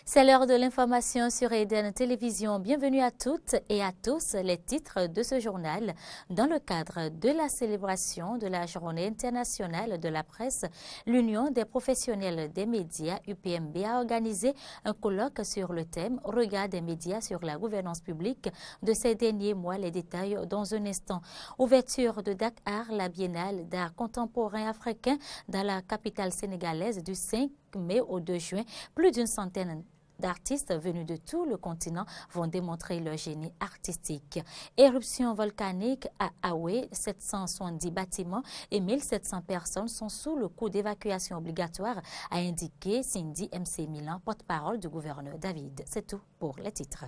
C'est l'heure de l'information sur Eden Télévision. Bienvenue à toutes et à tous. Les titres de ce journal. Dans le cadre de la célébration de la Journée internationale de la presse, l'Union des professionnels des médias, UPMB, a organisé un colloque sur le thème « Regard des médias sur la gouvernance publique de ces derniers mois ». Les détails dans un instant. Ouverture de Dakar, la biennale d'art contemporain africain dans la capitale sénégalaise du 5 mai au 2 juin. Plus d'une centaine d'artistes venus de tout le continent vont démontrer leur génie artistique. Éruption volcanique à Aoué, 770 bâtiments et 1700 personnes sont sous le coup d'évacuation obligatoire, a indiqué Cindy MC Milan, porte-parole du gouverneur David. C'est tout pour les titres.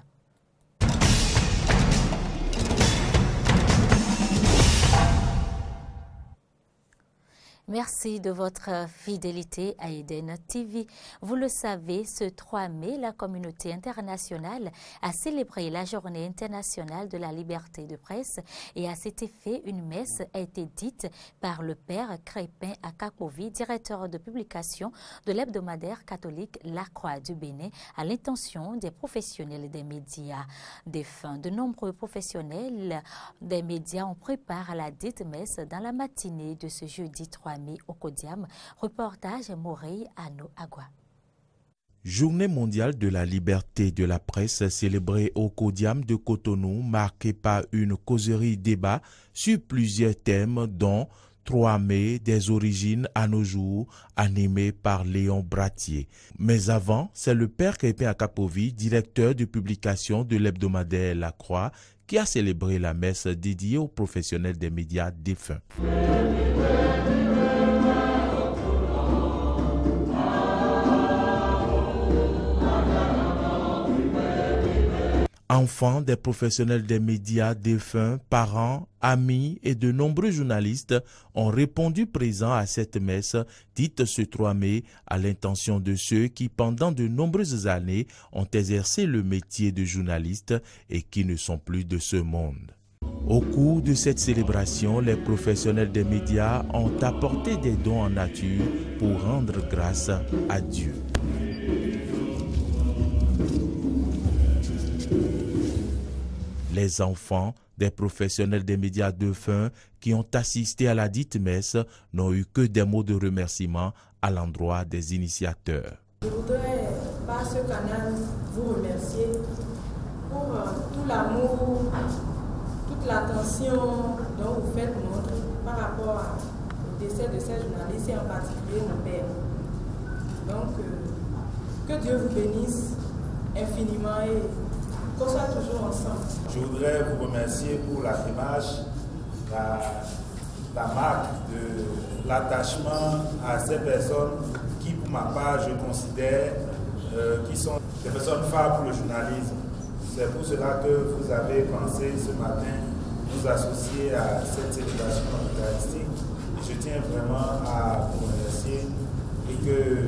Merci de votre fidélité à Eden TV. Vous le savez, ce 3 mai, la communauté internationale a célébré la Journée internationale de la liberté de presse et à cet effet, une messe a été dite par le père Crépin Akakovi, directeur de publication de l'hebdomadaire catholique La Croix du Bénin, à l'intention des professionnels des médias défunts. De nombreux professionnels des médias ont préparé la dite messe dans la matinée de ce jeudi 3 mai au Kodiam. Reportage Morey Ano Agua. Journée mondiale de la liberté de la presse célébrée au Kodiam de Cotonou, marquée par une causerie-débat sur plusieurs thèmes dont 3 mai, des origines à nos jours, animé par Léon Bratier. Mais avant, c'est le père Crépin Akakovi, directeur de publication de l'hebdomadaire La Croix, qui a célébré la messe dédiée aux professionnels des médias défunts. Enfants des professionnels des médias défunts, parents, amis et de nombreux journalistes ont répondu présents à cette messe dite ce 3 mai à l'intention de ceux qui, pendant de nombreuses années, ont exercé le métier de journaliste et qui ne sont plus de ce monde. Au cours de cette célébration, les professionnels des médias ont apporté des dons en nature pour rendre grâce à Dieu. Les enfants des professionnels des médias défunts qui ont assisté à la dite messe n'ont eu que des mots de remerciement à l'endroit des initiateurs. Je voudrais, par ce canal, vous remercier pour tout l'amour, toute l'attention dont vous faites montre par rapport au décès de ces journalistes et en particulier mon père. Donc, que Dieu vous bénisse infiniment et qu'on soit toujours ensemble. Je voudrais vous remercier pour la démarche, la marque de l'attachement à ces personnes qui, pour ma part, je considère qui sont des personnes phares pour le journalisme. C'est pour cela que vous avez pensé ce matin nous associer à cette célébration eucharistique. Je tiens vraiment à vous remercier et que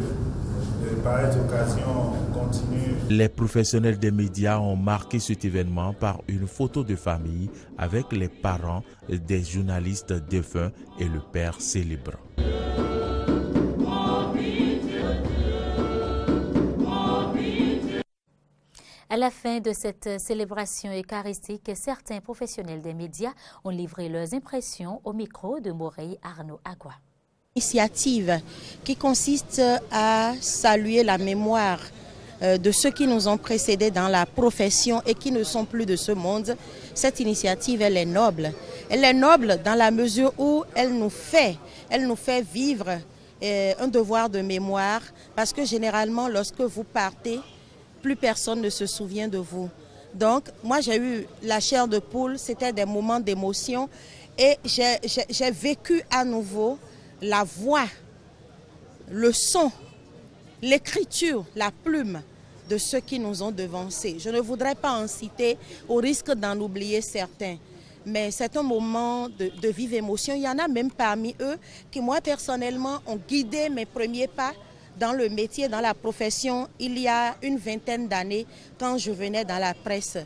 par cette occasion continue. Les professionnels des médias ont marqué cet événement par une photo de famille avec les parents des journalistes défunts et le père célébrant. À la fin de cette célébration eucharistique, certains professionnels des médias ont livré leurs impressions au micro de Morey Arnaud Agua. Initiative qui consiste à saluer la mémoire de ceux qui nous ont précédés dans la profession et qui ne sont plus de ce monde. Cette initiative, elle est noble. Elle est noble dans la mesure où elle nous fait vivre un devoir de mémoire, parce que généralement, lorsque vous partez, plus personne ne se souvient de vous. Donc, moi, j'ai eu la chair de poule, c'était des moments d'émotion et j'ai vécu à nouveau la voix, le son, l'écriture, la plume de ceux qui nous ont devancés. Je ne voudrais pas en citer au risque d'en oublier certains. Mais c'est un moment de vive émotion. Il y en a même parmi eux qui, moi personnellement, ont guidé mes premiers pas dans le métier, dans la profession, il y a une vingtaine d'années, quand je venais dans la presse.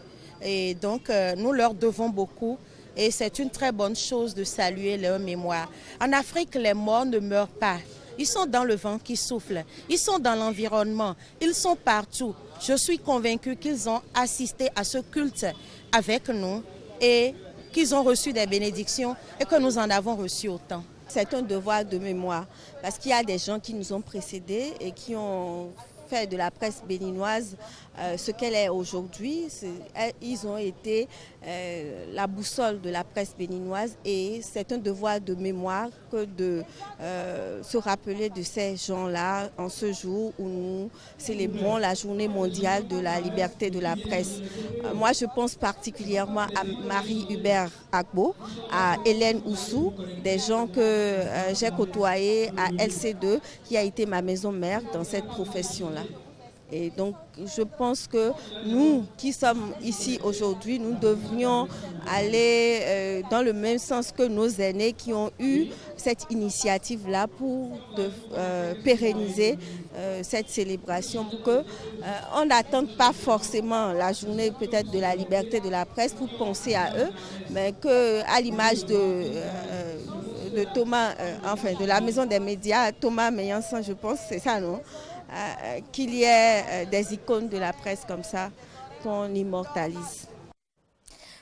Et donc, nous leur devons beaucoup. Et c'est une très bonne chose de saluer leur mémoire. En Afrique, les morts ne meurent pas. ils sont dans le vent qui souffle, ils sont dans l'environnement, ils sont partout. Je suis convaincue qu'ils ont assisté à ce culte avec nous et qu'ils ont reçu des bénédictions et que nous en avons reçu autant. C'est un devoir de mémoire parce qu'il y a des gens qui nous ont précédés et qui ont fait de la presse béninoise ce qu'elle est aujourd'hui. Ils ont été la boussole de la presse béninoise et c'est un devoir de mémoire que de se rappeler de ces gens-là en ce jour où nous célébrons la journée mondiale de la liberté de la presse. Moi, je pense particulièrement à Marie-Hubert Agbo, à Hélène Oussou, des gens que j'ai côtoyés à LC2, qui a été ma maison mère dans cette profession-là. Et donc, je pense que nous qui sommes ici aujourd'hui, nous devrions aller dans le même sens que nos aînés qui ont eu cette initiative-là pour pérenniser cette célébration, pour qu'on n'attende pas forcément la journée peut-être de la liberté de la presse pour penser à eux, mais qu'à l'image de Thomas, enfin de la maison des médias, Thomas Meillanson, je pense, c'est ça, non ? Qu'il y ait des icônes de la presse comme ça qu'on immortalise.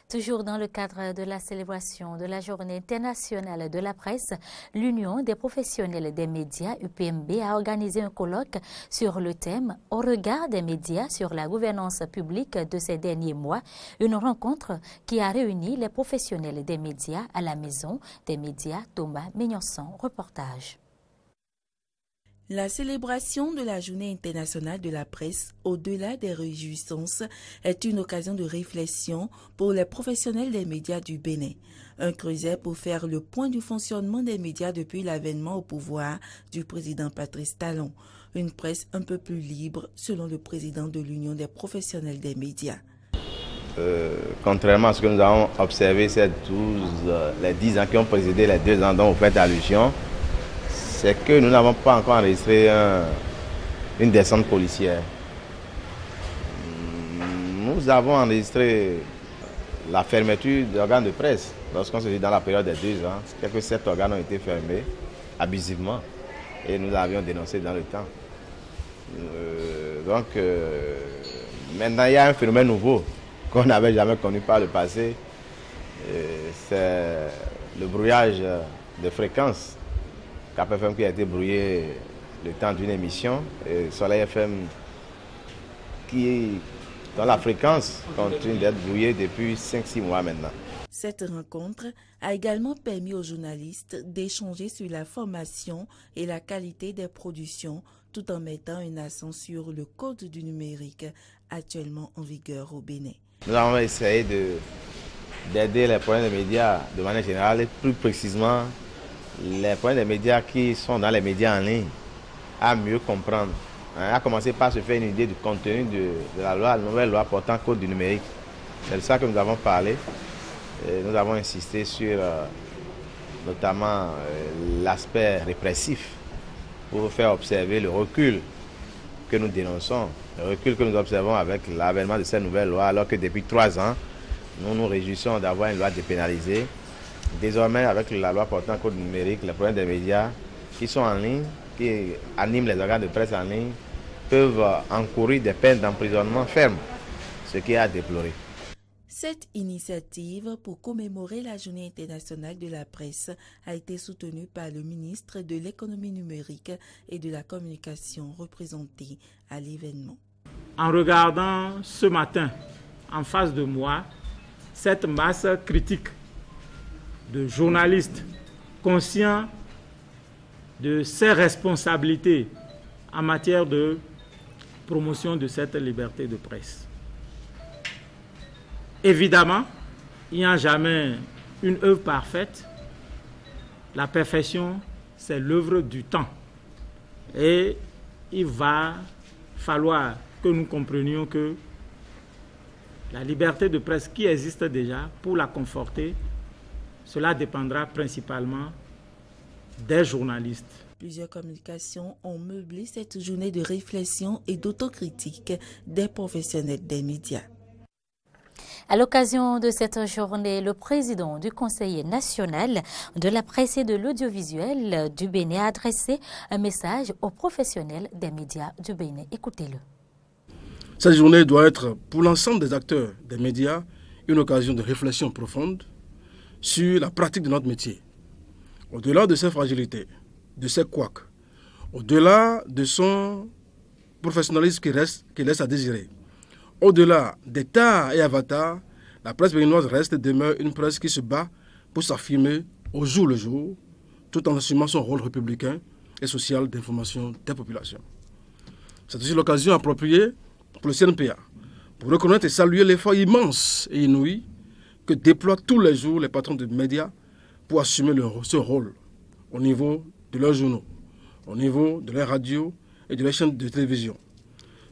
Toujours dans le cadre de la célébration de la Journée internationale de la presse, l'Union des professionnels des médias, UPMB, a organisé un colloque sur le thème « Au regard des médias sur la gouvernance publique de ces derniers mois », une rencontre qui a réuni les professionnels des médias à la Maison des médias. Thomas Meillanson, reportage. La célébration de la Journée internationale de la presse, au-delà des réjouissances, est une occasion de réflexion pour les professionnels des médias du Bénin. Un creuset pour faire le point du fonctionnement des médias depuis l'avènement au pouvoir du président Patrice Talon. Une presse un peu plus libre, selon le président de l'Union des professionnels des médias. Contrairement à ce que nous avons observé ces les 10 ans qui ont précédé les 2 ans dont vous faites allusion, c'est que nous n'avons pas encore enregistré une descente policière. Nous avons enregistré la fermeture d'organes de presse lorsqu'on se dit dans la période des 2 ans. Quelques 7 organes ont été fermés abusivement et nous l'avions dénoncé dans le temps. Maintenant il y a un phénomène nouveau qu'on n'avait jamais connu par le passé. C'est le brouillage de fréquences. Cap FM qui a été brouillé le temps d'une émission, et Soleil FM dont la fréquence continue d'être brouillée depuis 5-6 mois maintenant. Cette rencontre a également permis aux journalistes d'échanger sur la formation et la qualité des productions, tout en mettant un accent sur le code du numérique actuellement en vigueur au Bénin. Nous avons essayé d'aider les problèmes des médias de manière générale et plus précisément les points des médias qui sont dans les médias en ligne à mieux comprendre. À commencer par se faire une idée du contenu de la nouvelle loi portant code du numérique. C'est de ça que nous avons parlé. Et nous avons insisté sur notamment l'aspect répressif pour faire observer le recul que nous dénonçons, le recul que nous observons avec l'avènement de cette nouvelle loi, alors que depuis 3 ans, nous nous réjouissons d'avoir une loi dépénalisée. Désormais, avec la loi portant code numérique, les problèmes des médias qui sont en ligne, qui animent les organes de presse en ligne, peuvent encourir des peines d'emprisonnement fermes, ce qui est à déplorer. Cette initiative pour commémorer la Journée internationale de la presse a été soutenue par le ministre de l'économie numérique et de la communication représenté à l'événement. En regardant ce matin en face de moi cette masse critique de journalistes conscients de ses responsabilités en matière de promotion de cette liberté de presse. Évidemment, il n'y a jamais une œuvre parfaite. La perfection, c'est l'œuvre du temps. Et il va falloir que nous comprenions que la liberté de presse qui existe déjà, pour la conforter, cela dépendra principalement des journalistes. Plusieurs communications ont meublé cette journée de réflexion et d'autocritique des professionnels des médias. À l'occasion de cette journée, le président du Conseil national de la presse et de l'audiovisuel du Bénin a adressé un message aux professionnels des médias du Bénin. Écoutez-le. Cette journée doit être, pour l'ensemble des acteurs des médias, une occasion de réflexion profonde sur la pratique de notre métier. Au-delà de ses fragilités, de ses couacs, au-delà de son professionnalisme qui laisse à désirer, au-delà des tares et avatars, la presse béninoise reste et demeure une presse qui se bat pour s'affirmer au jour le jour, tout en assumant son rôle républicain et social d'information des populations. C'est aussi l'occasion appropriée pour le CNPA, pour reconnaître et saluer l'effort immense et inouï que déploient tous les jours les patrons de médias pour assumer ce rôle au niveau de leurs journaux, au niveau de leurs radios et de leurs chaînes de télévision.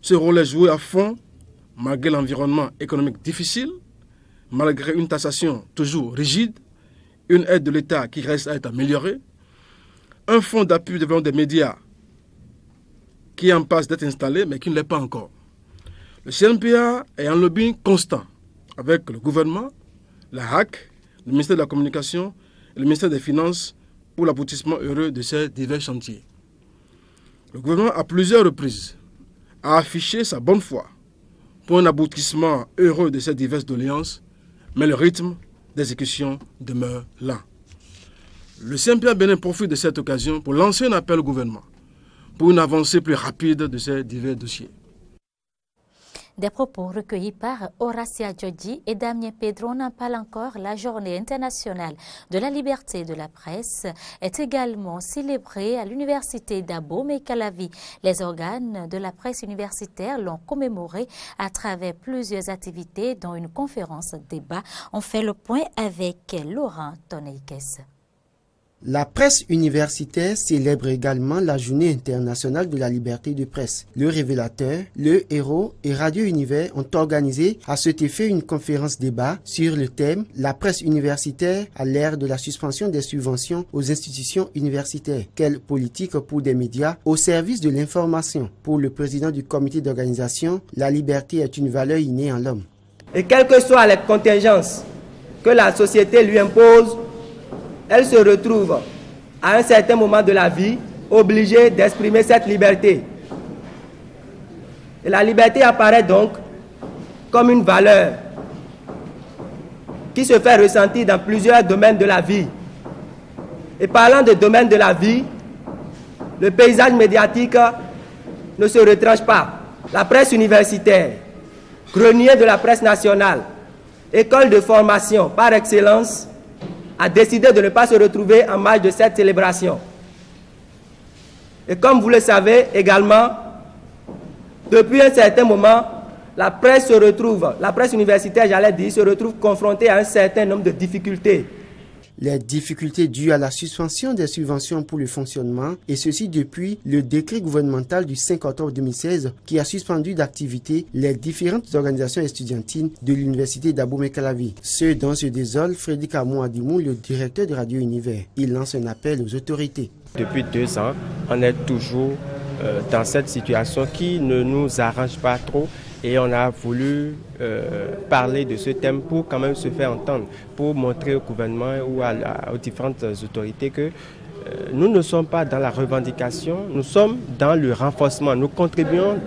Ce rôle est joué à fond malgré l'environnement économique difficile, malgré une taxation toujours rigide, une aide de l'État qui reste à être améliorée, un fonds d'appui au développement des médias qui est en passe d'être installé mais qui ne l'est pas encore. Le CNPA est en lobbying constant avec le gouvernement, la HAC, le ministère de la Communication et le ministère des Finances pour l'aboutissement heureux de ces divers chantiers. Le gouvernement, à plusieurs reprises, a affiché sa bonne foi pour un aboutissement heureux de ces diverses doléances, mais le rythme d'exécution demeure lent. Le CNPA Bénin profite de cette occasion pour lancer un appel au gouvernement pour une avancée plus rapide de ces divers dossiers. Des propos recueillis par Horacia Djodji et Damien Pedro n'en parlent encore. La journée internationale de la liberté de la presse est également célébrée à l'université d'Abomey-Calavi. Les organes de la presse universitaire l'ont commémorée à travers plusieurs activités, dont une conférence débat. On fait le point avec Laurent Toneikes. La presse universitaire célèbre également la Journée internationale de la liberté de presse. Le Révélateur, Le Héros et Radio Univers ont organisé à cet effet une conférence débat sur le thème « La presse universitaire à l'ère de la suspension des subventions aux institutions universitaires. Quelle politique pour des médias au service de l'information ?» Pour le président du comité d'organisation, la liberté est une valeur innée en l'homme. Et quelles que soient les contingences que la société lui impose, elle se retrouve à un certain moment de la vie obligée d'exprimer cette liberté. Et la liberté apparaît donc comme une valeur qui se fait ressentir dans plusieurs domaines de la vie. Et parlant de domaines de la vie, le paysage médiatique ne se retranche pas. La presse universitaire, grenier de la presse nationale, école de formation par excellence, a décidé de ne pas se retrouver en marge de cette célébration. Et comme vous le savez également, depuis un certain moment, la presse universitaire, j'allais dire, se retrouve confrontée à un certain nombre de difficultés. Les difficultés dues à la suspension des subventions pour le fonctionnement, et ceci depuis le décret gouvernemental du 5 octobre 2016 qui a suspendu d'activité les différentes organisations estudiantines de l'université d'Abomey-Calavi. Ce dont se désole Frédéric Amou-Adimou, le directeur de Radio Univers. Il lance un appel aux autorités. Depuis 2 ans, on est toujours dans cette situation qui ne nous arrange pas trop. Et on a voulu parler de ce thème pour quand même se faire entendre, pour montrer au gouvernement ou aux différentes autorités que nous ne sommes pas dans la revendication, nous sommes dans le renforcement. Nous contribuons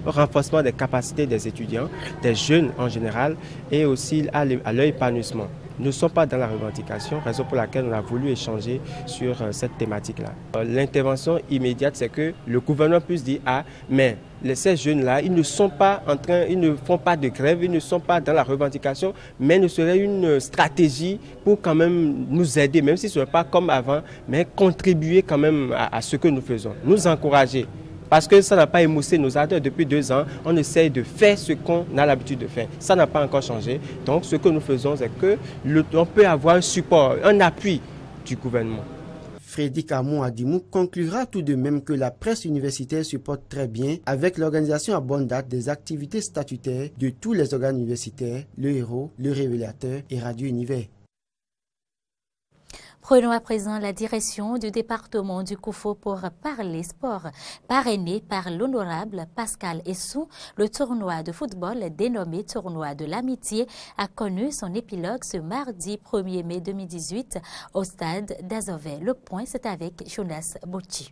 au renforcement des capacités des étudiants, des jeunes en général, et aussi à leur épanouissement. Nous ne sommes pas dans la revendication, raison pour laquelle on a voulu échanger sur cette thématique-là. L'intervention immédiate, c'est que le gouvernement puisse dire « Ah, mais ces jeunes-là, ils ne font pas de grève, ils ne sont pas dans la revendication, mais il serait une stratégie pour quand même nous aider, même si ce n'est pas comme avant, mais contribuer quand même à ce que nous faisons, nous encourager. » Parce que ça n'a pas émoussé nos acteurs depuis 2 ans. On essaye de faire ce qu'on a l'habitude de faire. Ça n'a pas encore changé. Donc ce que nous faisons, c'est qu'on peut avoir un support, un appui du gouvernement. Frédéric Amou-Adimou conclura tout de même que la presse universitaire se porte très bien avec l'organisation à bonne date des activités statutaires de tous les organes universitaires, le Héros, le Révélateur et Radio Univers. Prenons à présent la direction du département du Koufo pour parler sport. Parrainé par l'honorable Pascal Essou, le tournoi de football dénommé Tournoi de l'Amitié a connu son épilogue ce mardi 1er mai 2018 au stade d'Azové. Le point, c'est avec Jonas Bocci.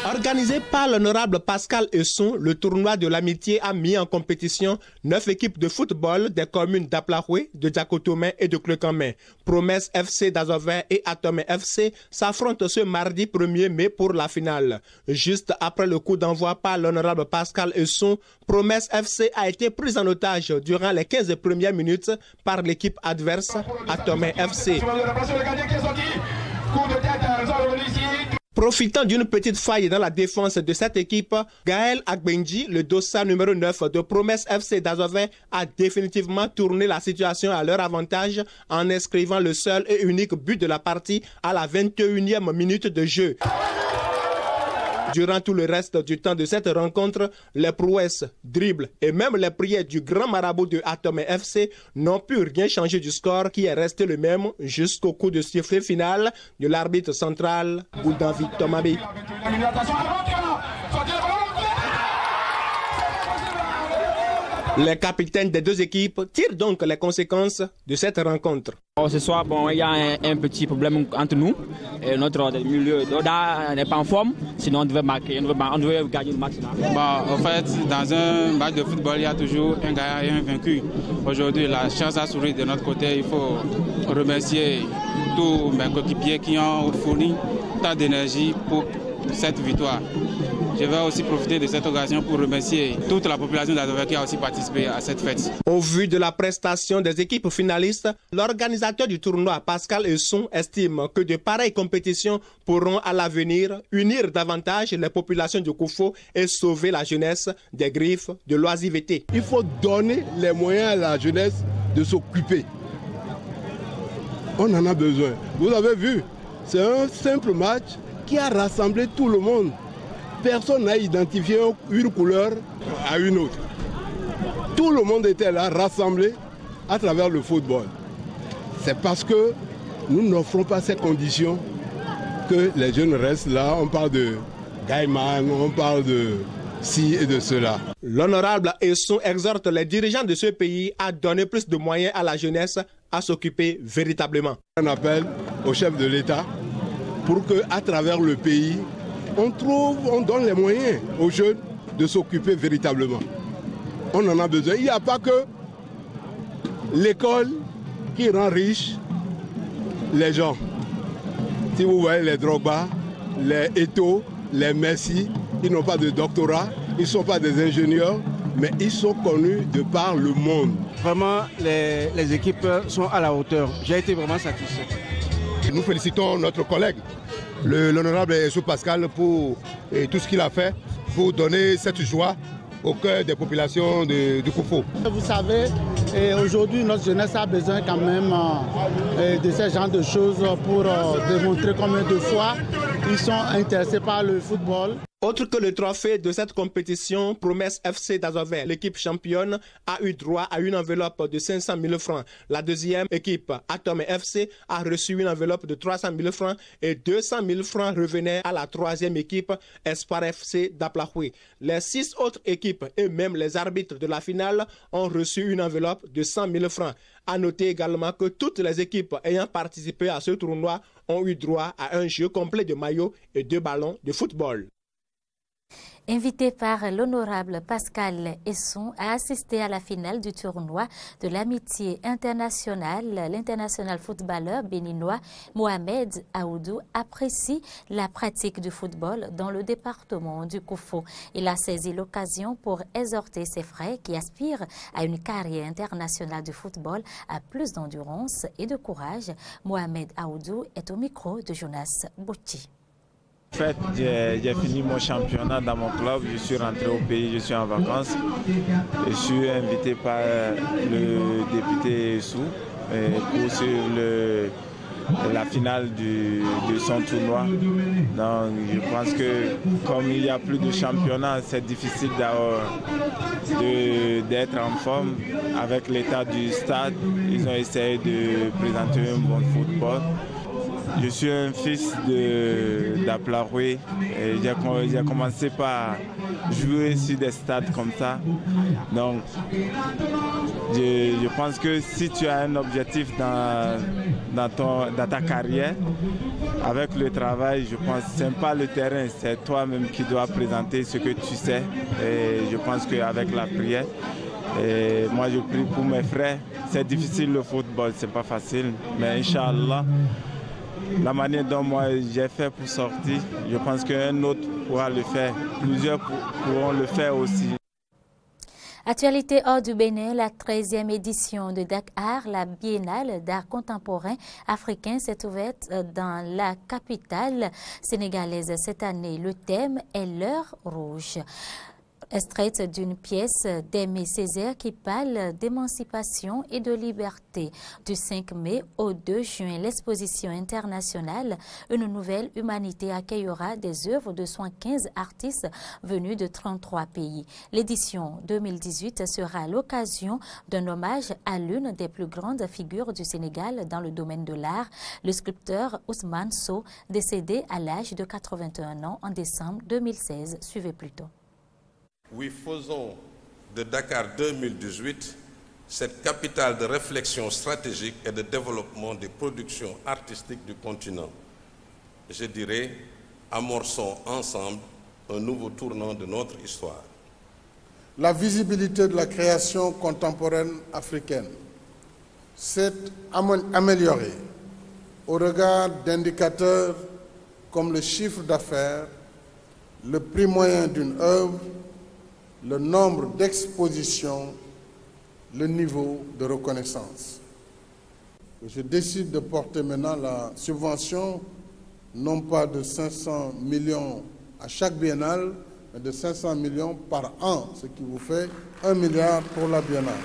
Organisé par l'honorable Pascal Esson, le tournoi de l'amitié a mis en compétition 9 équipes de football des communes d'Aplahoué, de Diakotomé et de Clekamé. Promesse FC d'Azové et Atomé FC s'affrontent ce mardi 1er mai pour la finale. Juste après le coup d'envoi par l'honorable Pascal Esson, Promesse FC a été prise en otage durant les 15 premières minutes par l'équipe adverse, Atomé FC. Profitant d'une petite faille dans la défense de cette équipe, Gaël Agbenji, le dossard numéro 9 de Promesse FC d'Azové, a définitivement tourné la situation à leur avantage en inscrivant le seul et unique but de la partie à la 21e minute de jeu. Durant tout le reste du temps de cette rencontre, les prouesses, dribbles et même les prières du grand marabout de Atomé FC n'ont pu rien changer du score qui est resté le même jusqu'au coup de sifflet final de l'arbitre central, David Tomabi. Les capitaines des deux équipes tirent donc les conséquences de cette rencontre. Ce soir, il y a un petit problème entre nous. Et notre milieu n'est pas en forme, sinon on devait marquer, on devait gagner le match. En fait, dans un match de football, il y a toujours un gagnant et un vaincu. Aujourd'hui, la chance a souri de notre côté. Il faut remercier tous mes coéquipiers qui ont fourni tant d'énergie pour cette victoire. Je vais aussi profiter de cette occasion pour remercier toute la population d'Azové qui a aussi participé à cette fête. Au vu de la prestation des équipes finalistes, l'organisateur du tournoi, Pascal Esson, estime que de pareilles compétitions pourront à l'avenir unir davantage les populations du Koufo et sauver la jeunesse des griffes de l'oisiveté. Il faut donner les moyens à la jeunesse de s'occuper. On en a besoin. Vous avez vu, c'est un simple match qui a rassemblé tout le monde. Personne n'a identifié une couleur à une autre. Tout le monde était là, rassemblé à travers le football. C'est parce que nous n'offrons pas ces conditions que les jeunes restent là. On parle de Gaiman, on parle de ci et de cela. L'honorable Esson exhorte les dirigeants de ce pays à donner plus de moyens à la jeunesse à s'occuper véritablement. Un appel au chef de l'État pour qu'à travers le pays, on donne les moyens aux jeunes de s'occuper véritablement. On en a besoin. Il n'y a pas que l'école qui rend riche les gens. Si vous voyez les Drogba, les Eto'o, les Messi, ils n'ont pas de doctorat, ils ne sont pas des ingénieurs, mais ils sont connus de par le monde. Vraiment, les équipes sont à la hauteur. J'ai été vraiment satisfait. Nous félicitons notre collègue, l'honorable Essou Pascal, pour tout ce qu'il a fait pour donner cette joie au cœur des populations du Koufo. Vous savez, aujourd'hui notre jeunesse a besoin quand même de ce genre de choses pour démontrer combien de fois ils sont intéressés par le football. Autre que le trophée de cette compétition, Promesse FC d'Azové, l'équipe championne, a eu droit à une enveloppe de 500 000 francs. La deuxième équipe, Atomé FC, a reçu une enveloppe de 300 000 francs et 200 000 francs revenaient à la troisième équipe, Espoir FC d'Aplahoué. Les 6 autres équipes et même les arbitres de la finale ont reçu une enveloppe de 100 000 francs. À noter également que toutes les équipes ayant participé à ce tournoi ont eu droit à un jeu complet de maillots et 2 ballons de football. Invité par l'honorable Pascal Esson à assister à la finale du tournoi de l'amitié internationale, l'international footballeur béninois Mohamed Aoudou apprécie la pratique du football dans le département du Koufo. Il a saisi l'occasion pour exhorter ses frères qui aspirent à une carrière internationale du football à plus d'endurance et de courage. Mohamed Aoudou est au micro de Jonas Bocci. En fait, j'ai fini mon championnat dans mon club, je suis rentré au pays, je suis en vacances. Je suis invité par le député Essou pour suivre la finale de son tournoi. Donc je pense que comme il n'y a plus de championnat, c'est difficile d'être en forme. Avec l'état du stade, ils ont essayé de présenter un bon football. Je suis un fils d'Aplaroué et j'ai commencé par jouer sur des stades comme ça. Donc, je pense que si tu as un objectif dans ta carrière, avec le travail, je pense que ce n'est pas le terrain, c'est toi-même qui dois présenter ce que tu sais. Et je pense qu'avec la prière, et moi je prie pour mes frères. C'est difficile le football, c'est pas facile, mais Inch'Allah, la manière dont moi j'ai fait pour sortir, je pense qu'un autre pourra le faire. Plusieurs pourront le faire aussi. Actualité hors du Bénin, la 13e édition de Dakar, la biennale d'art contemporain africain s'est ouverte dans la capitale sénégalaise cette année. Le thème est l'heure rouge. Extraite d'une pièce d'Aimé Césaire qui parle d'émancipation et de liberté. Du 5 mai au 2 juin, l'exposition internationale Une nouvelle humanité accueillera des œuvres de 115 artistes venus de 33 pays. L'édition 2018 sera l'occasion d'un hommage à l'une des plus grandes figures du Sénégal dans le domaine de l'art, le sculpteur Ousmane Sow, décédé à l'âge de 81 ans en décembre 2016. Suivez plutôt. Oui, faisons de Dakar 2018 cette capitale de réflexion stratégique et de développement des productions artistiques du continent. Je dirais, amorçons ensemble un nouveau tournant de notre histoire. La visibilité de la création contemporaine africaine s'est améliorée au regard d'indicateurs comme le chiffre d'affaires, le prix moyen d'une œuvre, le nombre d'expositions, le niveau de reconnaissance. Je décide de porter maintenant la subvention, non pas de 500 millions à chaque biennale, mais de 500 millions par an, ce qui vous fait 1 milliard pour la biennale.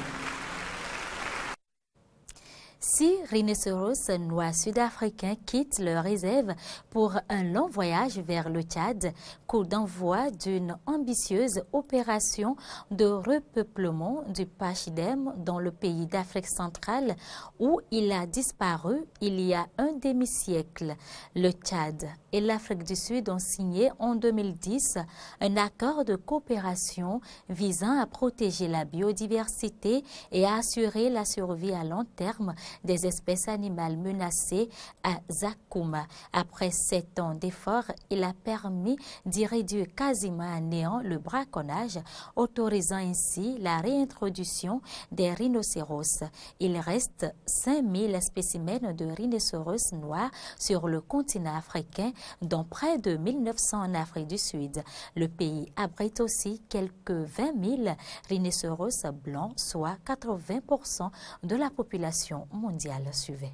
6 rhinocéros noirs sud-africains quittent leur réserve pour un long voyage vers le Tchad, coup d'envoi d'une ambitieuse opération de repeuplement du Pachidem dans le pays d'Afrique centrale où il a disparu il y a un demi-siècle. Le Tchad et l'Afrique du Sud ont signé en 2010 un accord de coopération visant à protéger la biodiversité et à assurer la survie à long terme des espèces animales menacées à Zakouma. Après 7 ans d'efforts, il a permis d'y réduire quasiment à néant le braconnage, autorisant ainsi la réintroduction des rhinocéros. Il reste 5000 spécimens de rhinocéros noirs sur le continent africain, dont près de 1900 en Afrique du Sud. Le pays abrite aussi quelques 20 000 rhinocéros blancs, soit 80% de la population mondiale. Suivait.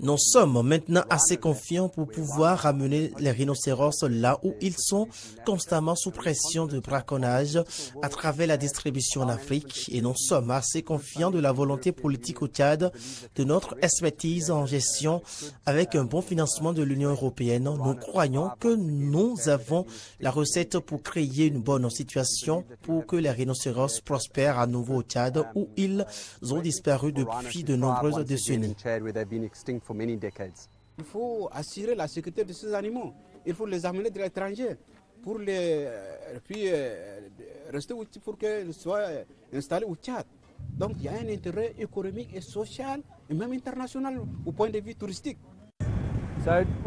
Nous sommes maintenant assez confiants pour pouvoir ramener les rhinocéros là où ils sont constamment sous pression de braconnage à travers la distribution en Afrique et nous sommes assez confiants de la volonté politique au Tchad, de notre expertise en gestion avec un bon financement de l'Union européenne. Nous croyons que nous avons la recette pour créer une bonne situation pour que les rhinocéros prospèrent à nouveau au Tchad où ils ont disparu depuis de nombreuses décennies. Il faut assurer la sécurité de ces animaux. Il faut les amener de l'étranger pour les rester pour qu'ils soient installés au Tchad. Donc il y a un intérêt économique et social et même international au point de vue touristique.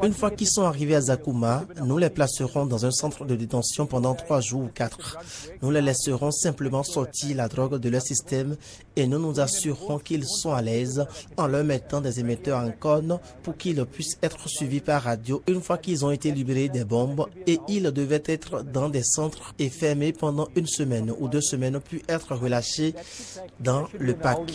Une fois qu'ils sont arrivés à Zakouma, nous les placerons dans un centre de détention pendant 3 jours ou 4. Nous les laisserons simplement sortir la drogue de leur système et nous nous assurerons qu'ils sont à l'aise en leur mettant des émetteurs en cône pour qu'ils puissent être suivis par radio une fois qu'ils ont été libérés des bombes et ils devaient être dans des centres et fermés pendant 1 semaine ou 2 semaines puis être relâchés dans le parc.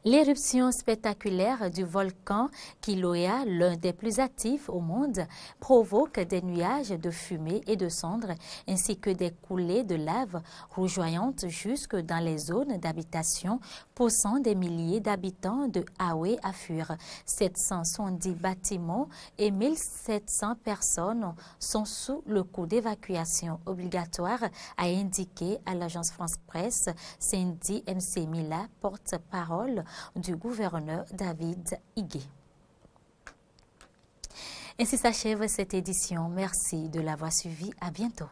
L'éruption spectaculaire du volcan Kilauea, l'un des plus actifs au monde, provoque des nuages de fumée et de cendres ainsi que des coulées de lave rougeoyantes jusque dans les zones d'habitation, poussant des milliers d'habitants de Haoué à fuir. 770 bâtiments et 1700 personnes sont sous le coup d'évacuation obligatoire, a indiqué à l'agence France Presse Cindy Msemila, porte-parole du gouverneur David Igué. Ainsi s'achève cette édition. Merci de l'avoir suivi. À bientôt.